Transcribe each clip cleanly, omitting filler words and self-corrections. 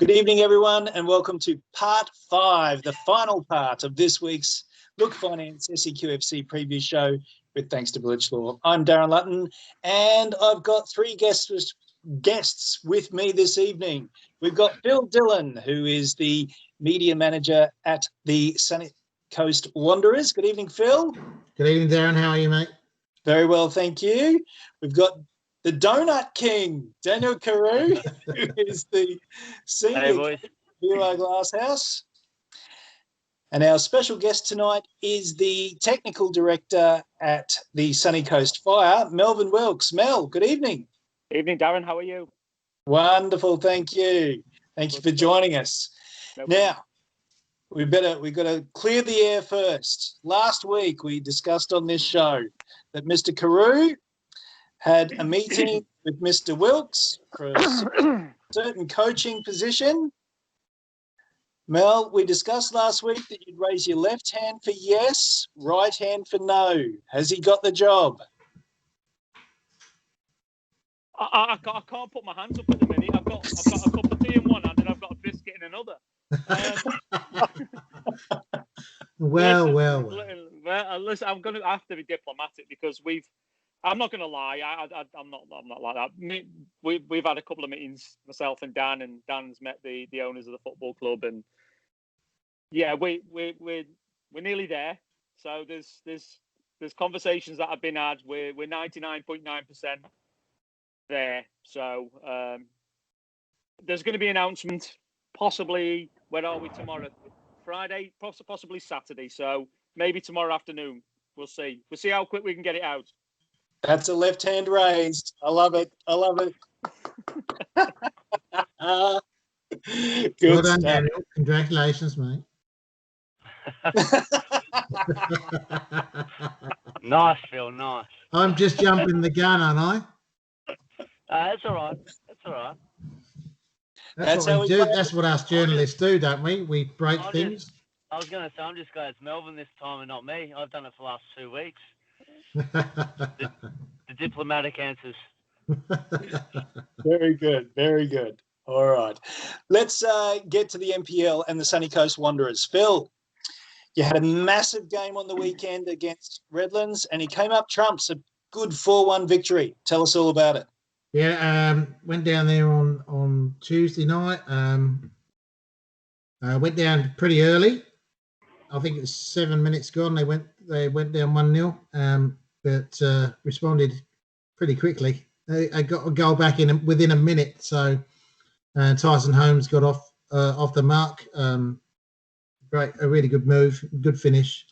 Good evening, everyone, and welcome to part 5, the final part of this week's Finance SEQFC Preview Show with thanks to Vilic Law. I'm Darren Lutton, and I've got 3 guests with me this evening. We've got Phil Dillon, who is the media manager at the Sunny Coast Wanderers. Good evening, Phil. Good evening, Darren. How are you, mate? Very well, thank you. We've got the Donut King, Daniel Carew, who is the senior coach at Vilic Glasshouse. And our special guest tonight is the technical director at the Sunny Coast Fire, Melvin Wilkes. Mel, good evening. Evening, Darren. How are you? Wonderful, thank you. Thank you for joining us. Now, we've got to clear the air first. Last week, we discussed on this show that Mr. Carew had a meeting with Mr. Wilkes for a certain coaching position. Mel, we discussed last week that you'd raise your left hand for yes, right hand for no. Has he got the job? I can't put my hands up at the minute. I've got a cup of tea in one hand and I've got a biscuit in another. Well. Listen, I'm going to have to be diplomatic because I'm not going to lie. I'm not like that. We've had a couple of meetings, myself and Dan, and Dan's met the owners of the football club, and yeah, we're nearly there. So there's conversations that have been had. We're 99.9% there. So there's going to be an announcement, possibly. Where are we tomorrow? Friday, possibly Saturday. So maybe tomorrow afternoon. We'll see. We'll see how quick we can get it out. That's a left hand raised. I love it. Good well done, stuff. Daniel. Congratulations, mate. Nice, Phil. Nice. I'm just jumping the gun, aren't I? That's all right. That's what we do. That's what us journalists do, don't we? We break things. I was going to say, I'm just glad it's Melvin this time and not me. I've done it for the last 2 weeks. The diplomatic answers. Very good. All right. Let's get to the NPL and the Sunny Coast Wanderers. Phil, you had a massive game on the weekend against Redlands and he came up trumps, a good 4-1 victory. Tell us all about it. Yeah, went down there on Tuesday night. Went down pretty early. I think it was 7 minutes gone. They went down 1-0, but responded pretty quickly. They got a goal back within a minute. So Tyson Holmes got off the mark. A really good move, good finish.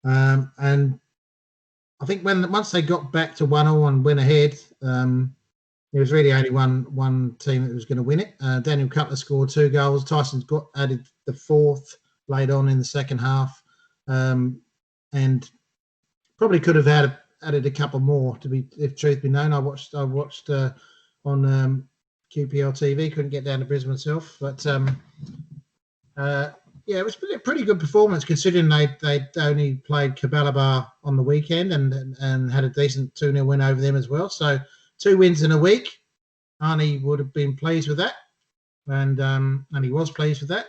And I think once they got back to 1-1 and went ahead, there was really only one team that was going to win it. Daniel Cutler scored 2 goals. Tyson's added the 4th late on in the second half, and probably could have added a couple more. If truth be known, I watched on QPL TV. Couldn't get down to Brisbane myself, but it was a pretty good performance considering they only played Cabalabar on the weekend and had a decent 2-0 win over them as well. So 2 wins in a week. Arnie would have been pleased with that, and he was pleased with that.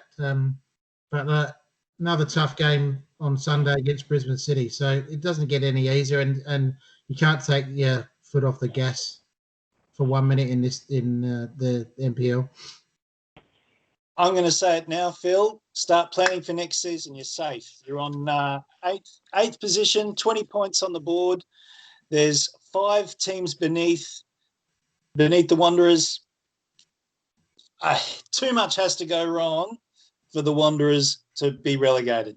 But another tough game on Sunday against Brisbane City. So it doesn't get any easier, and you can't take your foot off the gas for 1 minute in the NPL. I'm going to say it now, Phil. Start planning for next season. You're safe. You're on eighth position, 20 points on the board. There's 5 teams beneath the Wanderers. Too much has to go wrong for the Wanderers to be relegated.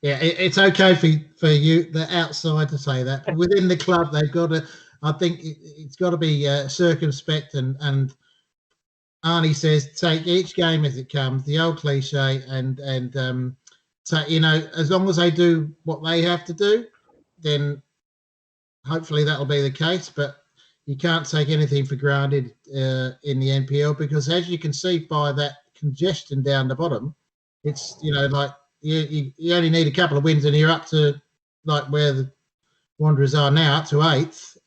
Yeah, it's okay for you, the outside, to say that. But within the club, they've got to. I think it's got to be circumspect, and Arnie says take each game as it comes. The old cliche, and so as long as they do what they have to do, then hopefully that'll be the case. But you can't take anything for granted in the NPL, because as you can see by that congestion down the bottom, it's like you only need a couple of wins and you're up to like where the Wanderers are now, up to 8th.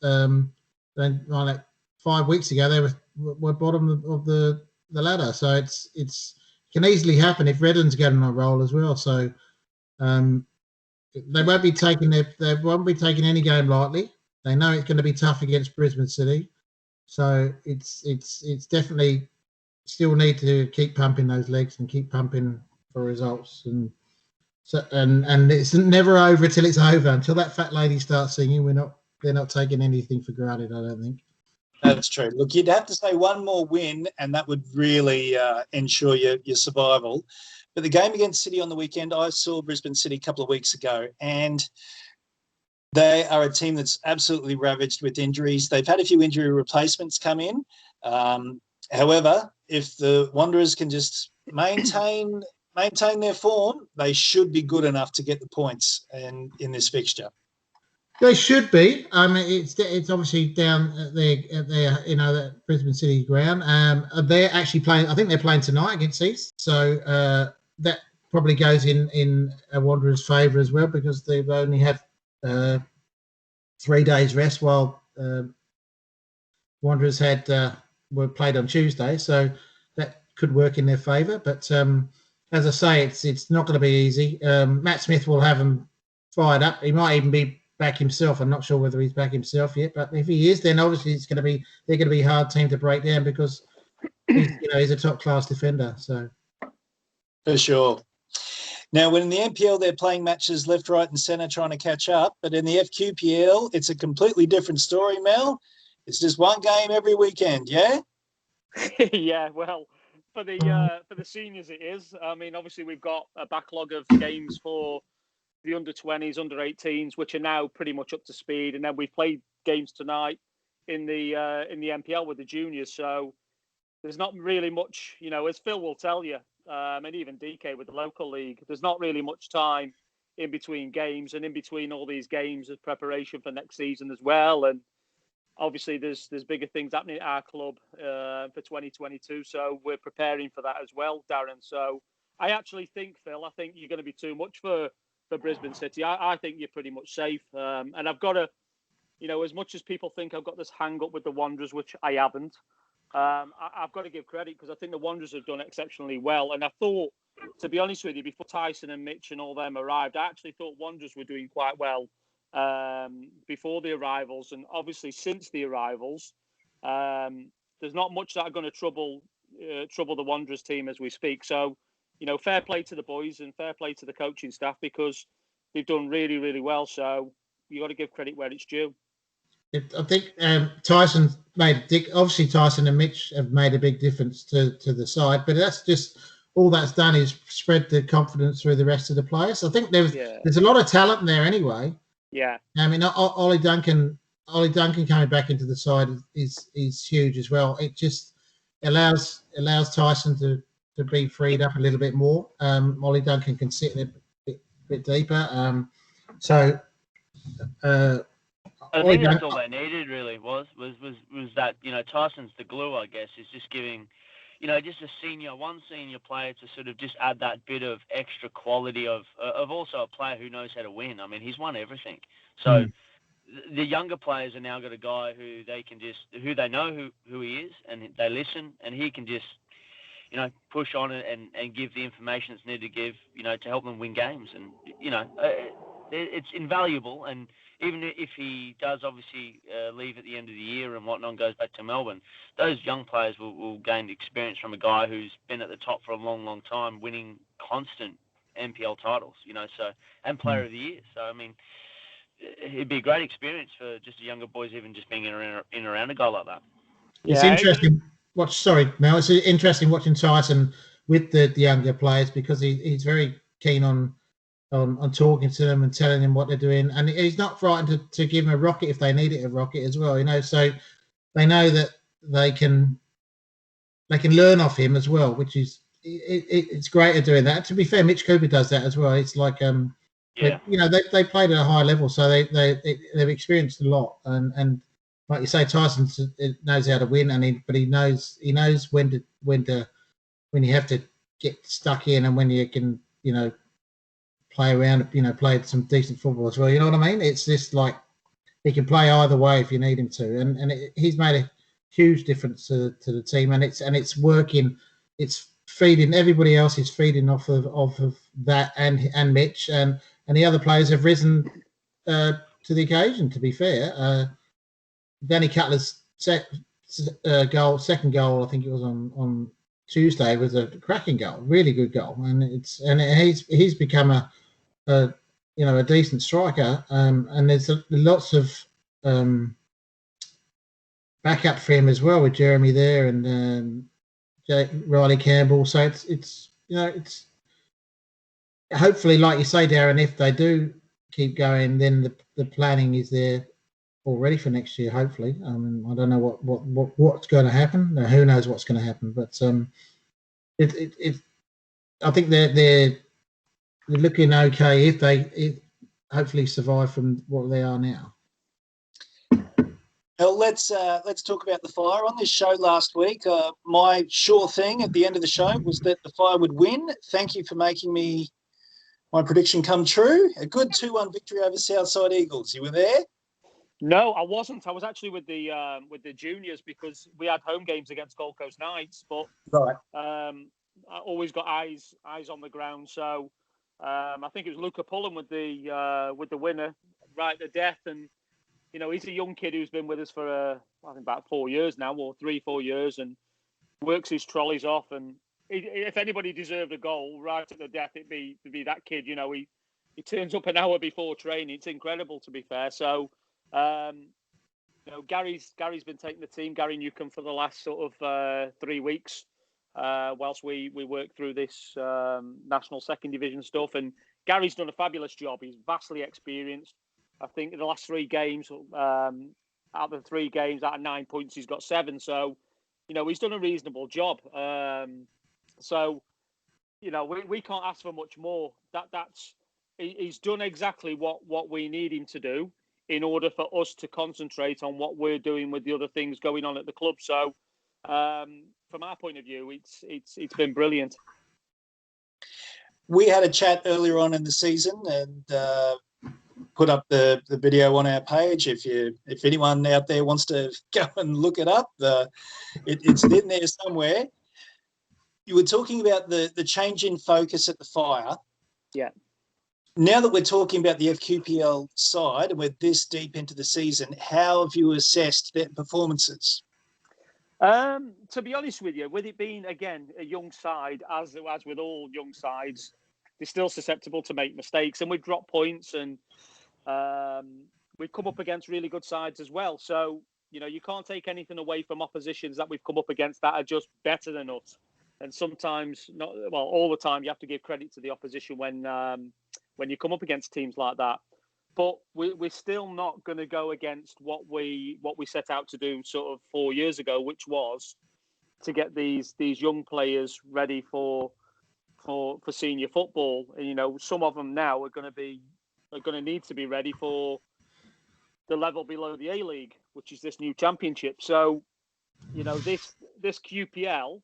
Then like 5 weeks ago they were bottom of the the ladder. So it can easily happen if Redlands get on a roll as well. So they won't be taking any game lightly. They know it's going to be tough against Brisbane City. So it's definitely still need to keep pumping those legs and keep pumping for results. And so and it's never over till it's over. Until that fat lady starts singing, they're not taking anything for granted, I don't think. That's true. Look, you'd have to say one more win, and that would really ensure your survival. But the game against City on the weekend, I saw Brisbane City a couple of weeks ago, and they are a team that's absolutely ravaged with injuries. They've had a few injury replacements come in. However, if the Wanderers can just maintain their form, they should be good enough to get the points in this fixture. They should be. I mean, it's obviously down at their that Brisbane City ground. They're actually playing. I think they're playing tonight against East. So that probably goes in a Wanderers' favour as well, because they've only had 3 days rest, while Wanderers were played on Tuesday. So that could work in their favour. But as I say, it's not going to be easy. Matt Smith will have them fired up. He might even be back himself. I'm not sure whether he's back himself yet, but if he is, then obviously they're going to be a hard team to break down, because he's a top class defender. So for sure. Now, when in the NPL they're playing matches left, right, and centre, trying to catch up, but in the FQPL it's a completely different story, Mel. It's just one game every weekend, yeah. Yeah, well, for the seniors it is. I mean, obviously we've got a backlog of games for the under-20s, under-18s, which are now pretty much up to speed, and then we've played games tonight in the NPL with the juniors. So there's not really much, as Phil will tell you, and even DK with the local league, there's not really much time in between games, and in between all these games is preparation for next season as well. And obviously there's bigger things happening at our club for 2022, so we're preparing for that as well, Darren. So I actually think, Phil, you're going to be too much for Brisbane City. I think you're pretty much safe. And I've got to, as much as people think I've got this hang up with the Wanderers, which I haven't, I've got to give credit, because I think the Wanderers have done exceptionally well. And I thought, to be honest with you, before Tyson and Mitch and all them arrived, I actually thought Wanderers were doing quite well before the arrivals. And obviously since the arrivals, there's not much that are going to trouble the Wanderers team as we speak. So, fair play to the boys and fair play to the coaching staff, because they've done really, really well. So you got to give credit where it's due. I think Tyson obviously Tyson and Mitch have made a big difference to the side, but that's just all that's done is spread the confidence through the rest of the players. I think there's a lot of talent there anyway. Yeah. I mean, Ollie Duncan coming back into the side is huge as well. It just allows Tyson to be freed up a little bit more. Ollie Duncan can sit a bit deeper. I think that's all they needed really was that, Tyson's the glue, I guess, is just giving, just one senior player to sort of just add that bit of extra quality of also a player who knows how to win. I mean, he's won everything. So the younger players are now got a guy who they know who he is, and they listen, and he can just, push on it and give the information that's needed to give, to help them win games. And, it's invaluable. And even if he does obviously leave at the end of the year and whatnot and goes back to Melbourne, those young players will gain experience from a guy who's been at the top for a long, long time, winning constant NPL titles, and Player of the Year. So, I mean, it'd be a great experience for just the younger boys, even just being in and around a guy like that. It's interesting. Sorry, Mel. It's interesting watching Tyson with the younger players, because he's very keen on talking to them and telling them what they're doing, and he's not frightened to give them a rocket if they need it, a rocket as well. So they know that they can learn off him as well, which is it's great at doing that. To be fair, Mitch Cooper does that as well. It's like they played at a high level, so they've experienced a lot, and like you say, Tyson knows how to win, but he knows when you have to get stuck in, and when you can play around, play some decent football as well. You know what I mean? It's just like he can play either way if you need him to, and he's made a huge difference to the team, and it's working. It's feeding, everybody else is feeding off of that, and Mitch and the other players have risen to the occasion. To be fair, Danny Cutler's second goal, I think it was on Tuesday, was a cracking goal, really good goal, and he's become a decent striker, and there's lots of backup for him as well, with Jeremy there and Riley Campbell. So it's hopefully, like you say, Darren, if they do keep going, then the planning is there already for next year. Hopefully, I don't know what's going to happen. Who knows what's going to happen? But I think they're looking okay if they hopefully survive from what they are now. Well, let's talk about the Fire. On this show last week, my sure thing at the end of the show was that the Fire would win. Thank you for making my prediction come true. A good 2-1 victory over Southside Eagles. You were there? No, I wasn't. I was actually with the juniors, because we had home games against Gold Coast Knights. But right, I always got eyes on the ground. So I think it was Luca Pullen with the winner right to death. And he's a young kid who's been with us for I think about 4 years now, or 3-4 years, and works his trolleys off. And if anybody deserved a goal right at the death, it'd be that kid. He turns up an hour before training. It's incredible, to be fair. So Gary's been taking the team, Gary Newcomb, for the last sort of 3 weeks, whilst we work through this national second division stuff. And Gary's done a fabulous job. He's vastly experienced. I think in the last 3 games, out of the 3 games, out of 9 points, he's got 7. So, he's done a reasonable job. So, we can't ask for much more. He's done exactly what we need him to do in order for us to concentrate on what we're doing with the other things going on at the club. So, from our point of view, it's been brilliant. We had a chat earlier on in the season, and put up the video on our page. If anyone out there wants to go and look it up, it's in there somewhere. You were talking about the change in focus at the Fire. Yeah. Now that we're talking about the FQPL side and we're this deep into the season, how have you assessed their performances? To be honest with you, with it being, again, a young side, as with all young sides, they're still susceptible to make mistakes, and we've dropped points, and we've come up against really good sides as well. So, you can't take anything away from oppositions that we've come up against that are just better than us. And sometimes, all the time, you have to give credit to the opposition when you come up against teams like that. But we're still not going to go against what we set out to do sort of 4 years ago, which was to get these young players ready for senior football. And, some of them now are going to need to be ready for the level below the A-League, which is this new championship. So, this QPL.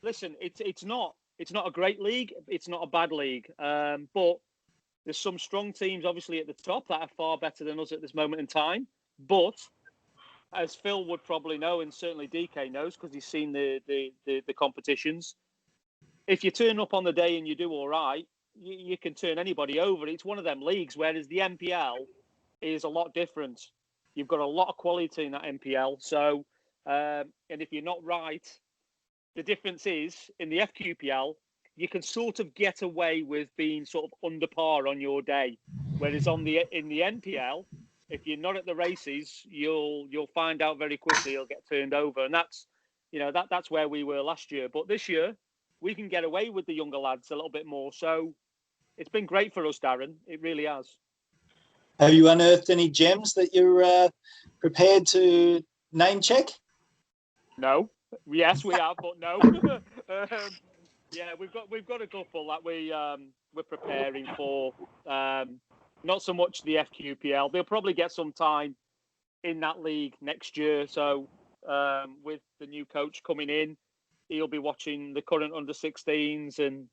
Listen, it's not a great league. It's not a bad league. But there's some strong teams, obviously, at the top that are far better than us at this moment in time. But as Phil would probably know, and certainly DK knows because he's seen the competitions, if you turn up on the day and you do all right, you can turn anybody over. It's one of them leagues, whereas the NPL is a lot different. You've got a lot of quality in that NPL. So, and if you're not right, the difference is in the FQPL, you can sort of get away with being sort of under par on your day. Whereas in the NPL, if you're not at the races, you'll find out very quickly. You'll get turned over, and that's where we were last year. But this year, we can get away with the younger lads a little bit more. So it's been great for us, Darren. It really has. Have you unearthed any gems that you're prepared to name check? No. Yes, we have, but no. Yeah, we've got a couple that we're preparing for. Not so much the FQPL. They'll probably get some time in that league next year. So with the new coach coming in, he'll be watching the current under-16s, and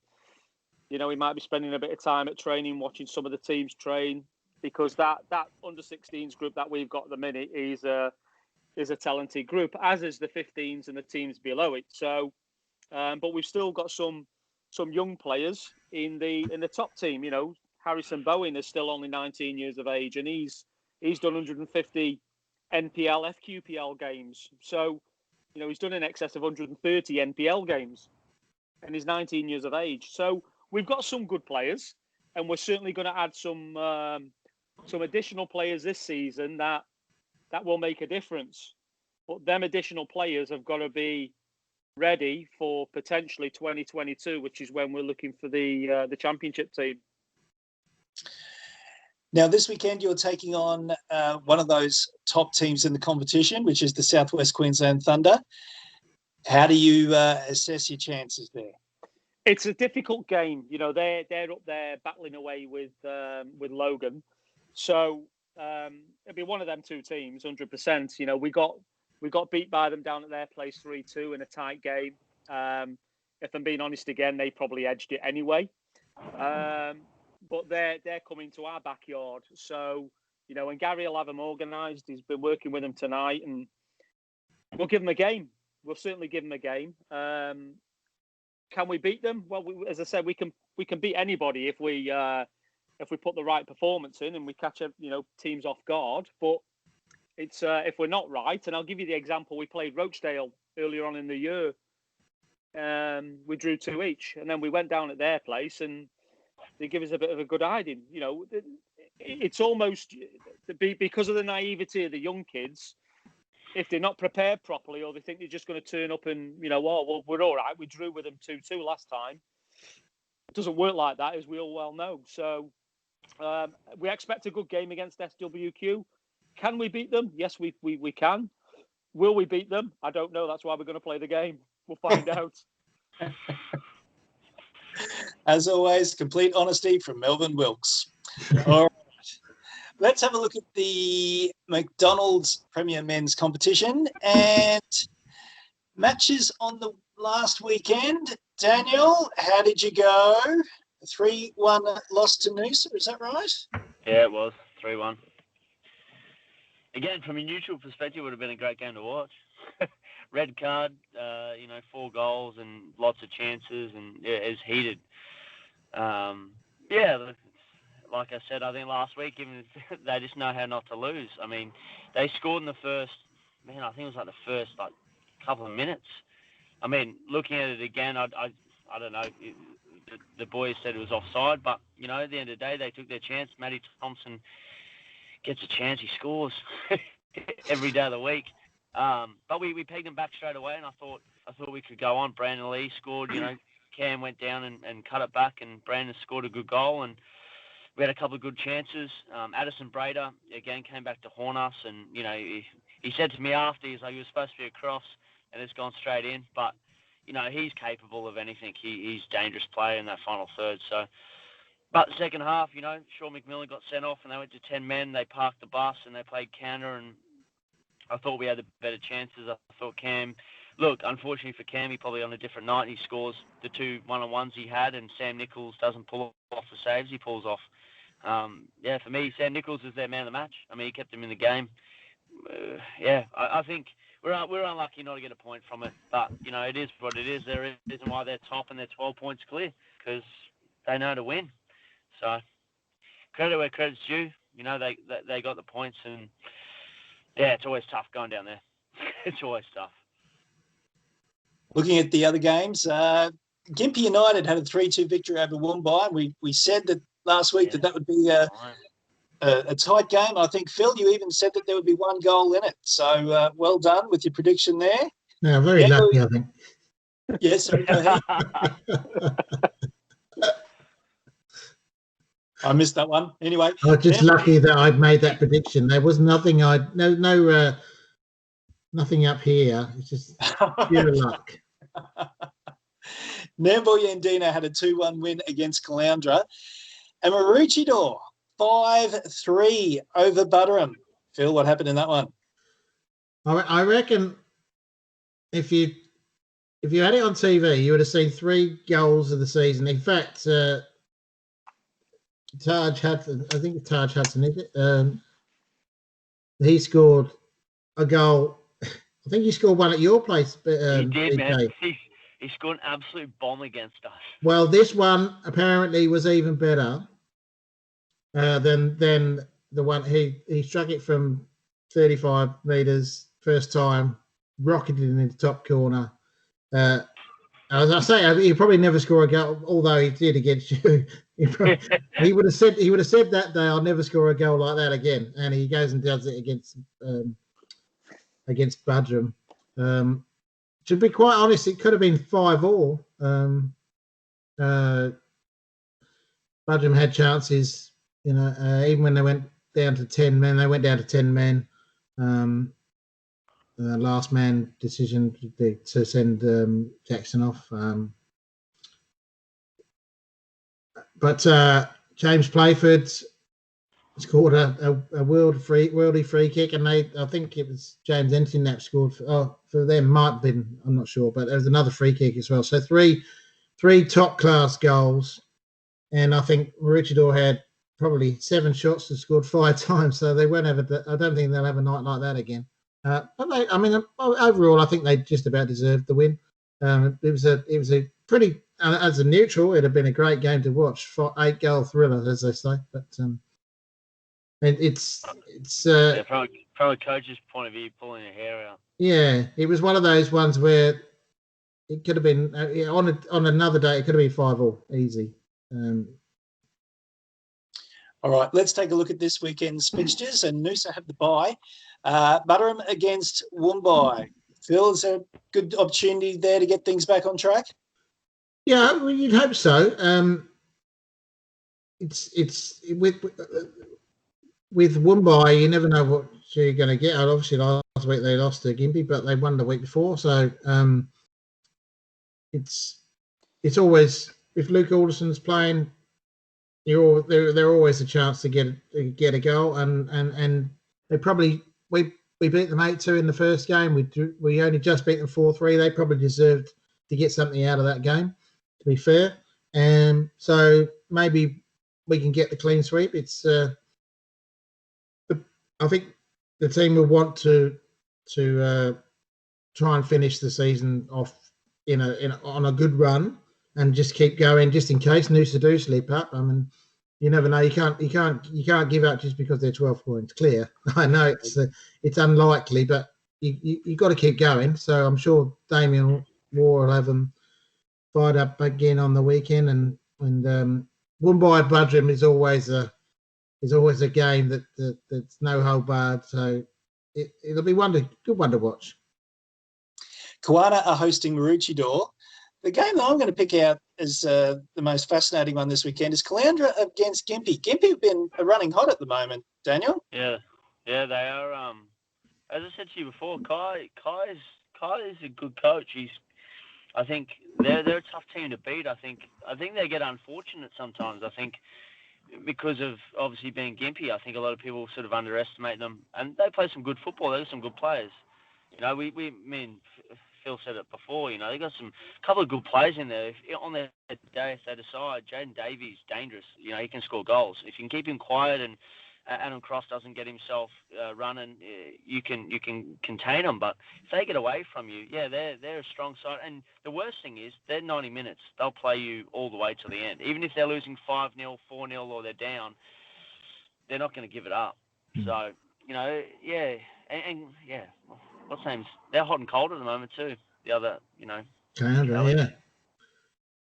he might be spending a bit of time at training, watching some of the teams train, because that under-16s group that we've got at the minute is is a talented group, as is the 15s and the teams below it. So, but we've still got some young players in the top team. You know, Harrison Bowen is still only 19 years of age, and he's done 150 NPL, FQPL games. So, you know, he's done in excess of 130 NPL games, and he's 19 years of age. So we've got some good players, and we're certainly going to add some additional players this season that will make a difference. But them additional players have got to be ready for potentially 2022, which is when we're looking for the championship team. Now, this weekend, you're taking on one of those top teams in the competition, which is the Southwest Queensland Thunder. How do you assess your chances there? It's a difficult game. You know, they're up there battling away with Logan. So it'll be one of them two teams, 100%. You know, we got beat by them down at their place 3-2 in a tight game. If I'm being honest again, they probably edged it anyway. But they're coming to our backyard. So, you know, and Gary will have them organised. He's been working with them tonight, and we'll give them a game. We'll certainly give them a game. Can we beat them? Well, as I said, we can beat anybody if we put the right performance in and we catch teams off guard. But it's if we're not right, and I'll give you the example. We played Rochdale earlier on in the year. We drew 2 each, and then we went down at their place and they give us a bit of a good hiding. You know, it's almost because of the naivety of the young kids. If they're not prepared properly, or they think they're just going to turn up and, you know, well, we're all right. We drew with them 2-2 last time. It doesn't work like that, as we all well know. So we expect a good game against SWQ. Can we beat them? Yes, we can. Will we beat them? I don't know. That's why we're going to play the game. We'll find out. As always, complete honesty from Melvin Wilkes. All right. Let's have a look at the McDonald's Premier Men's competition and matches on the last weekend. Daniel, how did you go? 3-1 loss to Noosa, is that right? Yeah, it was 3-1. Again, from a neutral perspective, it would have been a great game to watch. Red card, 4 goals and lots of chances, and yeah, it was heated. Like I said, I think last week, even they just know how not to lose. I mean, they scored in the first, I think it was like the first couple of minutes. I mean, looking at it again, I don't know. The boys said it was offside, but, you know, at the end of the day, they took their chance. Matty Thompson gets a chance. He scores every day of the week. But we pegged him back straight away, and I thought we could go on. Brandon Lee scored, you know, Cam went down and cut it back, and Brandon scored a good goal, and we had a couple of good chances. Addison Brader, again, came back to haunt us, and, you know, he said to me after, he's like, he was supposed to be a cross, and it's gone straight in. But, you know, he's capable of anything. He's a dangerous player in that final third. So, but the second half, you know, Sean McMillan got sent off, and they went to 10 men. They parked the bus, and they played counter, and I thought we had the better chances. I thought Cam, look, unfortunately for Cam, he probably on a different night, he scores the 2 one-on-ones he had, and Sam Nichols doesn't pull off the saves he pulls off. For me, Sam Nichols is their man of the match. I mean, he kept him in the game. I think we're unlucky not to get a point from it, but, you know, it is what it is. There is a reason why they're top and they're 12 points clear, because they know to win. So credit where credit's due. You know, they got the points, and yeah, it's always tough going down there. It's always tough. Looking at the other games, Gympie United had a 3-2 victory over Woombai. We said that last week that would be a tight game. I think, Phil, you even said that there would be 1 goal in it. So well done with your prediction there. Yeah, very lucky, I think. Yes. I missed that one. Anyway. I was just lucky that I'd made that prediction. There was nothing nothing up here. It's just pure luck. Nambour Yandina had a 2-1 win against Caloundra. And Maroochydore, 5-3 over Butterham. Phil, what happened in that one? I reckon if you had it on TV, you would have seen 3 goals of the season. In fact, Taj Hudson, I think it's Taj Hudson, is it? He scored a goal I think he scored one at your place. He did, man. BK. He scored an absolute bomb against us. Well, this one apparently was even better than the one he struck it from 35 metres first time, rocketed it in the top corner. As I say, he probably never score a goal, although he did against you. He would have said that day, "I'll never score a goal like that again," and he goes and does it against Budrum. To be quite honest, it could have been 5-5. Budrum had chances, even when they went down to 10 men. They went down to 10 men. Last man decision to send Jackson off. But James Playford scored a worldly free kick, and I think it was James Entin that scored for them. Might have been, I'm not sure, but there was another free kick as well. So three top class goals, and I think Maroochydore had probably 7 shots and scored 5 times. So they won't have I don't think they'll have a night like that again. But overall, I think they just about deserved the win. It was a pretty, as a neutral, it'd have been a great game to watch. 8-goal thriller, as they say. But it's from a coach's point of view, pulling your hair out. Yeah, it was one of those ones where it could have been on another day. It could have been 5-5 easy. All right, let's take a look at this weekend's fixtures. And Noosa have the bye. Butterham against Woombai. Phil, is there a good opportunity there to get things back on track? Yeah, well, you'd hope so. It's with Woombai, you never know what you're going to get. Obviously, last week they lost to Gympie, but they won the week before. So it's always, if Luke Alderson's playing, they're always a chance to get a goal, and they probably we beat them 8-2 in the first game. We only just beat them 4-3. They probably deserved to get something out of that game, to be fair. And so maybe we can get the clean sweep. It's I think the team will want to try and finish the season off on a good run and just keep going, just in case Noosa do slip up. I mean, you never know. You can't give up just because they're 12 points clear. I know it's unlikely, but you got to keep going. So I'm sure Damien Moore will have them fired up again on the weekend. And Woombai Budrum is always a game that's no hold barred. So it'll be good one to watch. Kawana are hosting Maroochydore. The game that I'm going to pick out as the most fascinating one this weekend is Caloundra against Gympie. Gympie have been running hot at the moment, Daniel. Yeah, they are. As I said to you before, Kai is a good coach. I think they're a tough team to beat. I think they get unfortunate sometimes. I think because of obviously being Gympie, I think a lot of people sort of underestimate them, and they play some good football. They're some good players. Phil said it before, they got a couple of good players in there. On their day, if they decide, Jaden Davies dangerous. He can score goals. If you can keep him quiet and Adam Cross doesn't get himself running, you can contain them. But if they get away from you, they're a strong side. And the worst thing is, they're 90 minutes. They'll play you all the way to the end. Even if they're losing 5-0, 4-0, or they're down, they're not going to give it up. So, what's the names? They're hot and cold at the moment too. The other, Caloundra, yeah.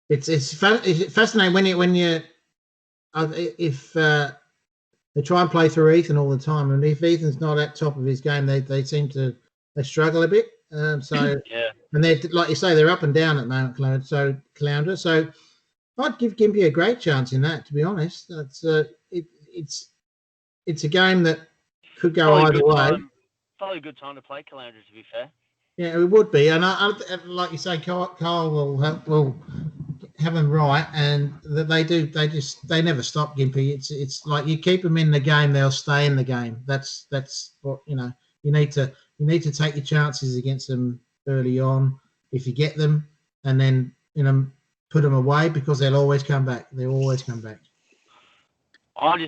It's fascinating if they try and play through Ethan all the time, and if Ethan's not at top of his game, they seem to struggle a bit. So yeah, and they're, like you say, they're up and down at the moment, Caloundra. So I'd give Gympie a great chance in that. To be honest, it's a game that could go either way. Probably a good time to play Caloundra, to be fair. Yeah, it would be, and I like you say, Carl will have them right, and they never stop Gympie. It's like you keep them in the game, they'll stay in the game. That's what you need to take your chances against them early on if you get them, and then put them away because they'll always come back. They'll always come back. I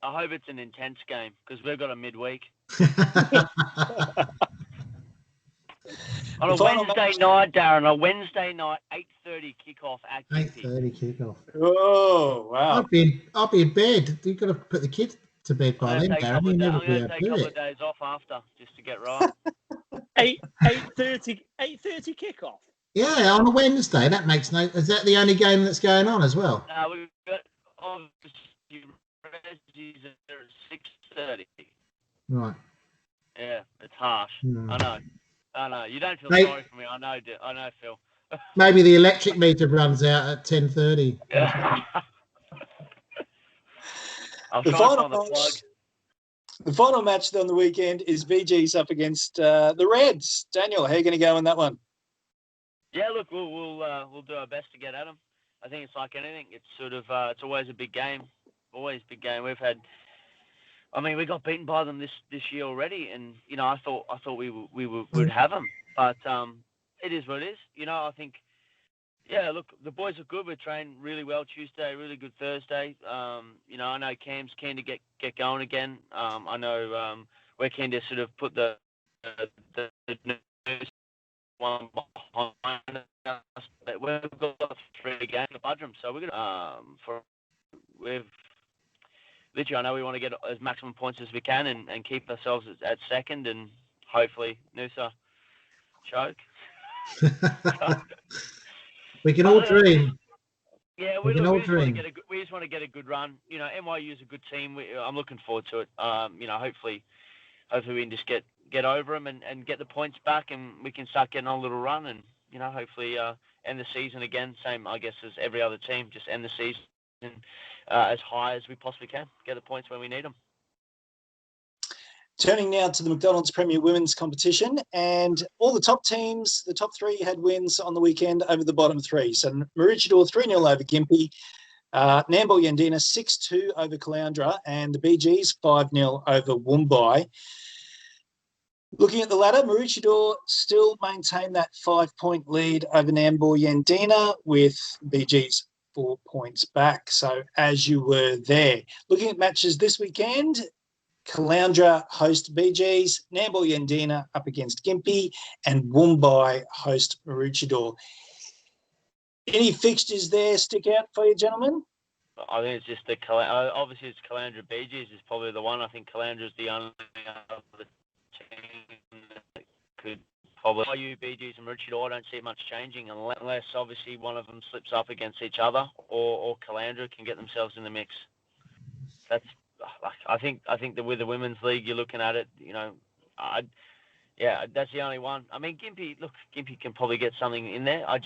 hope it's an intense game because we've got a midweek. On a Wednesday night, Darren, a Wednesday night, 8:30 kickoff at Gympie. 8:30 kickoff. Oh, wow. I'll be in bed. You've got to put the kids to bed by then, Darren. You never be able to do it. I'm going to take a couple of days off after just to get right. 8:30 kickoff. Yeah, on a Wednesday. That makes no. Is that the only game that's going on as well? No, we've got obviously Reggie's at 6:30. Right. Yeah, it's harsh. I know. You don't feel Mate, sorry for me. I know, Phil. Maybe the electric meter runs out at 10:30. Yeah. The final match on the weekend is VG's up against the Reds. Daniel, how are you going to go in that one? Yeah, look, we'll do our best to get at them. I think it's like anything. It's sort of it's always a big game. Always big game. We got beaten by them this year already, and I thought we would have them, but it is what it is. I think. Yeah, look, the boys are good. We trained really well Tuesday, really good Thursday. I know Cam's keen to get going again. I know we're keen to sort of put the one behind us. But we've got 3 games to budge them, so we're gonna literally. I know we want to get as maximum points as we can and keep ourselves at second, and hopefully Noosa choke. We can all dream. Yeah, we just want to get a good run. NYU is a good team. I'm looking forward to it. Hopefully we can just get over them and get the points back, and we can start getting on a little run, and hopefully end the season again. Same, I guess, as every other team. Just end the season as high as we possibly can. Get the points when we need them. Turning now to the McDonald's Premier Women's Competition, and all the top teams, the top 3 had wins on the weekend over the bottom 3. So Maroochydore 3-0 over Gympie, Nambour Yandina 6-2 over Caloundra, and the BGs 5-0 over Woombai. Looking at the ladder, Maroochydore still maintain that 5-point lead over Nambour Yandina, with BGs 4 points back. So as you were there. Looking at matches this weekend, Caloundra host BGs, Nambour Yandina up against Gympie, and Woombai host Maroochydore. Any fixtures there stick out for you, gentlemen? I think it's just obviously it's Caloundra BGs is probably the one. I think Caloundra is the only other team that could probably. IU, BGs and Maroochydore, I don't see much changing unless obviously one of them slips up against each other or Caloundra can get themselves in the mix. I think that with the women's league, you're looking at it. That's the only one. I mean, Gympie can probably get something in there. I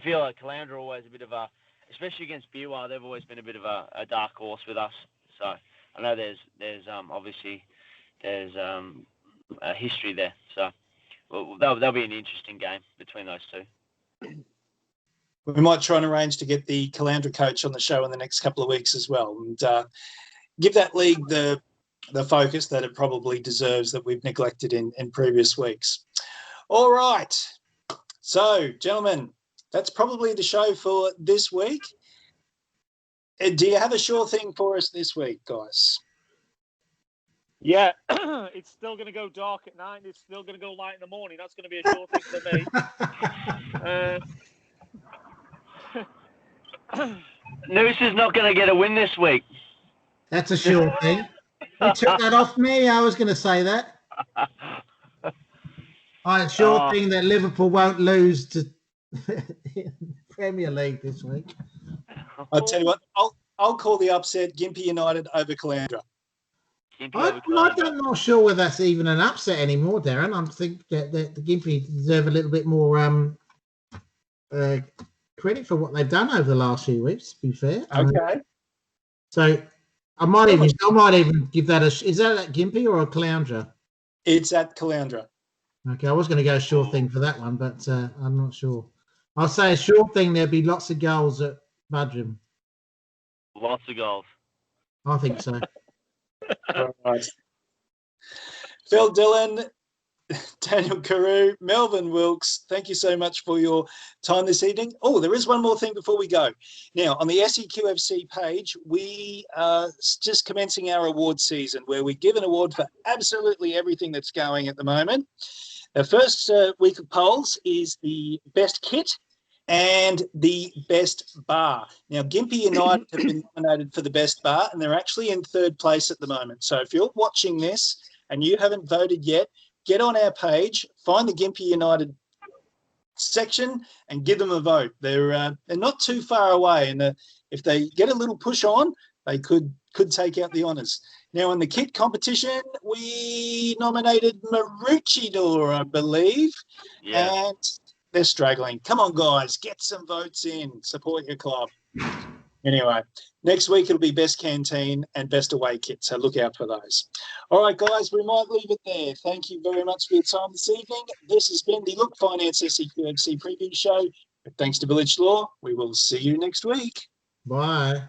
feel like Caloundra are always a bit of a, especially against Beerwah, they've always been a bit of a dark horse with us. So I know there's obviously a history there. So that'll be an interesting game between those two. We might try and arrange to get the Caloundra coach on the show in the next couple of weeks as well, and give that league the focus that it probably deserves that we've neglected in previous weeks. All right. So, gentlemen, that's probably the show for this week. Do you have a sure thing for us this week, guys? Yeah, it's still going to go dark at night. It's still going to go light in the morning. That's going to be a sure thing for me. Noosa's not going to get a win this week. That's a sure thing. You took that off me. I was going to say that. I sure think that Liverpool won't lose to Premier League this week. I'll tell you what. I'll call the upset. Gympie United over Caloundra. I'm not sure whether that's even an upset anymore, Darren. I think that the Gympie deserve a little bit more credit for what they've done over the last few weeks. To be fair. Okay. So. I might even give that is that at Gympie or a Caloundra? It's at Caloundra. Okay, I was going to go sure thing for that one, but I'm not sure. I'll say a sure thing. There'll be lots of goals at Budrum. Lots of goals. I think so. All right. Phil Dillon, Daniel Carew, Melvin Wilkes, thank you so much for your time this evening. Oh, there is one more thing before we go. Now, on the SEQFC page, we are just commencing our award season where we give an award for absolutely everything that's going at the moment. Our first week of polls is the best kit and the best bar. Now, Gympie United have been nominated for the best bar, and they're actually in third place at the moment. So if you're watching this and you haven't voted yet, get on our page, find the Gympie United section and give them a vote. They're not too far away, and if they get a little push on, they could take out the honours. Now, in the kit competition, we nominated Maroochydore, I believe, and they're struggling. Come on, guys, get some votes in. Support your club. Anyway, next week it'll be best canteen and best away kit, so look out for those. All right, guys, we might leave it there. Thank you very much for your time this evening. This has been the Finance SEQFC Preview Show. Thanks to Vilic Law. We will see you next week. Bye.